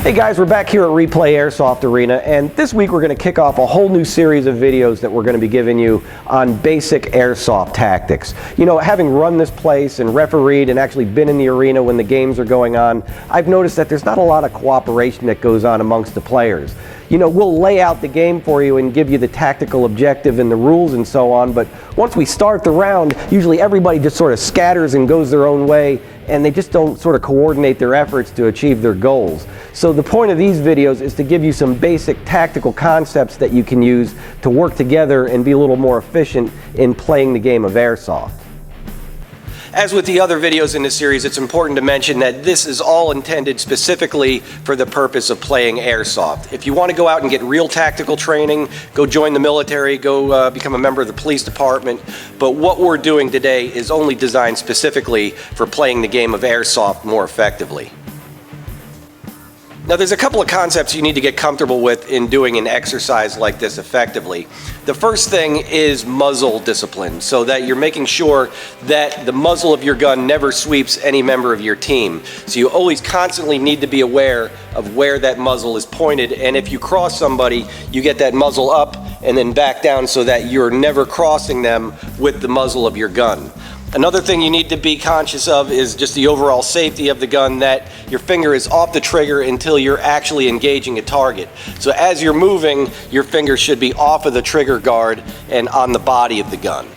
Hey guys, we're back here at Replay Airsoft Arena, and this week we're going to kick off a whole new series of videos that we're going to be giving you on basic airsoft tactics. You know, having run this place and refereed and actually been in the arena when the games are going on, I've noticed that there's not a lot of cooperation that goes on amongst the players. You know, we'll lay out the game for you and give you the tactical objective and the rules and so on, but once we start the round, usually everybody just sort of scatters and goes their own way, and they just don't sort of coordinate their efforts to achieve their goals. So the point of these videos is to give you some basic tactical concepts that you can use to work together and be a little more efficient in playing the game of airsoft. As with the other videos in this series, it's important to mention that this is all intended specifically for the purpose of playing airsoft. If you want to go out and get real tactical training, go join the military, go become a member of the police department. But what we're doing today is only designed specifically for playing the game of airsoft more effectively. Now, there's a couple of concepts you need to get comfortable with in doing an exercise like this effectively. The first thing is muzzle discipline, so that you're making sure that the muzzle of your gun never sweeps any member of your team. So you always constantly need to be aware of where that muzzle is pointed, and if you cross somebody, you get that muzzle up and then back down so that you're never crossing them with the muzzle of your gun. Another thing you need to be conscious of is just the overall safety of the gun, that your finger is off the trigger until you're actually engaging a target. So as you're moving, your finger should be off of the trigger guard and on the body of the gun.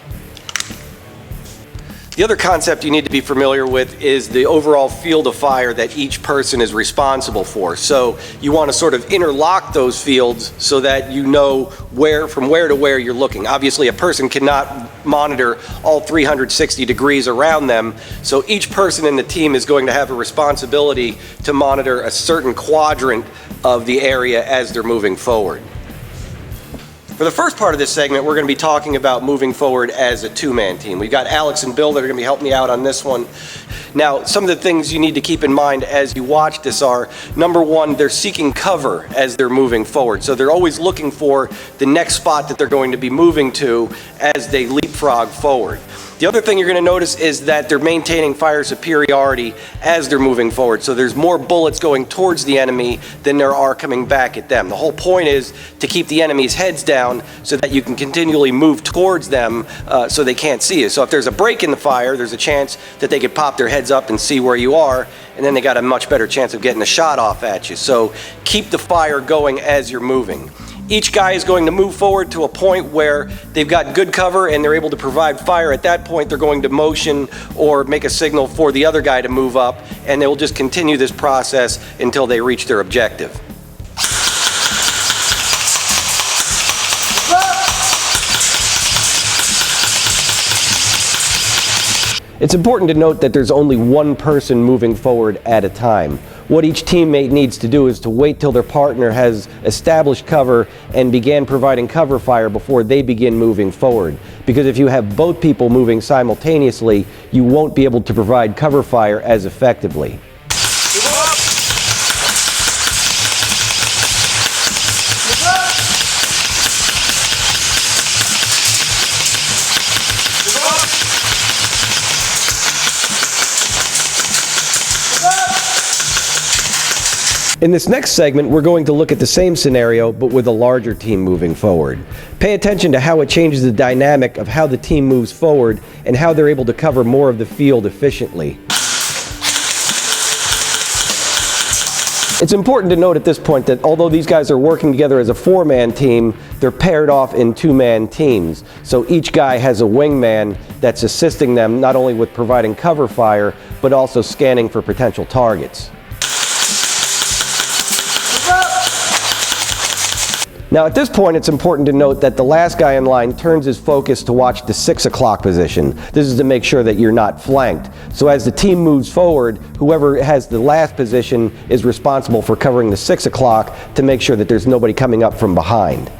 The other concept you need to be familiar with is the overall field of fire that each person is responsible for. So you want to sort of interlock those fields so that you know from where to where you're looking. Obviously, a person cannot monitor all 360 degrees around them, so each person in the team is going to have a responsibility to monitor a certain quadrant of the area as they're moving forward. For the first part of this segment, we're going to be talking about moving forward as a two-man team. We've got Alex and Bill that are going to be helping me out on this one. Now, some of the things you need to keep in mind as you watch this are, number one, they're seeking cover as they're moving forward. So they're always looking for the next spot that they're going to be moving to as they leapfrog forward. The other thing you're going to notice is that they're maintaining fire superiority as they're moving forward. So there's more bullets going towards the enemy than there are coming back at them. The whole point is to keep the enemy's heads down so that you can continually move towards them so they can't see you. So if there's a break in the fire, there's a chance that they could pop their heads up and see where you are, and then they got a much better chance of getting a shot off at you. So keep the fire going as you're moving. Each guy is going to move forward to a point where they've got good cover and they're able to provide fire. At that point, they're going to motion or make a signal for the other guy to move up, and they will just continue this process until they reach their objective. It's important to note that there's only one person moving forward at a time. What each teammate needs to do is to wait till their partner has established cover and began providing cover fire before they begin moving forward. Because if you have both people moving simultaneously, you won't be able to provide cover fire as effectively. In this next segment, we're going to look at the same scenario, but with a larger team moving forward. Pay attention to how it changes the dynamic of how the team moves forward and how they're able to cover more of the field efficiently. It's important to note at this point that although these guys are working together as a four-man team, they're paired off in two-man teams. So each guy has a wingman that's assisting them not only with providing cover fire, but also scanning for potential targets. Now at this point, it's important to note that the last guy in line turns his focus to watch the 6 o'clock position. This is to make sure that you're not flanked. So as the team moves forward, whoever has the last position is responsible for covering the 6 o'clock to make sure that there's nobody coming up from behind.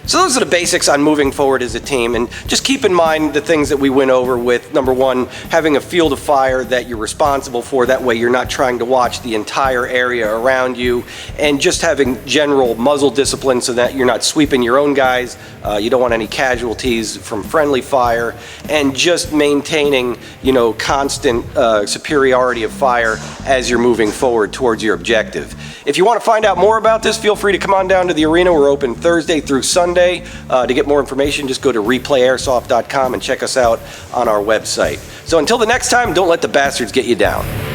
So those are the basics on moving forward as a team, and just keep in mind the things that we went over with, number one, having a field of fire that you're responsible for. That way you're not trying to watch the entire area around you, and just having general muzzle discipline so that you're not sweeping your own guys. You don't want any casualties from friendly fire, and just maintaining, you know, constant superiority of fire as you're moving forward towards your objective. If you want to find out more about this, feel free to come on down to the arena. We're open Thursday through Sunday. To get more information, just go to replayairsoft.com and check us out on our website. So until the next time, don't let the bastards get you down.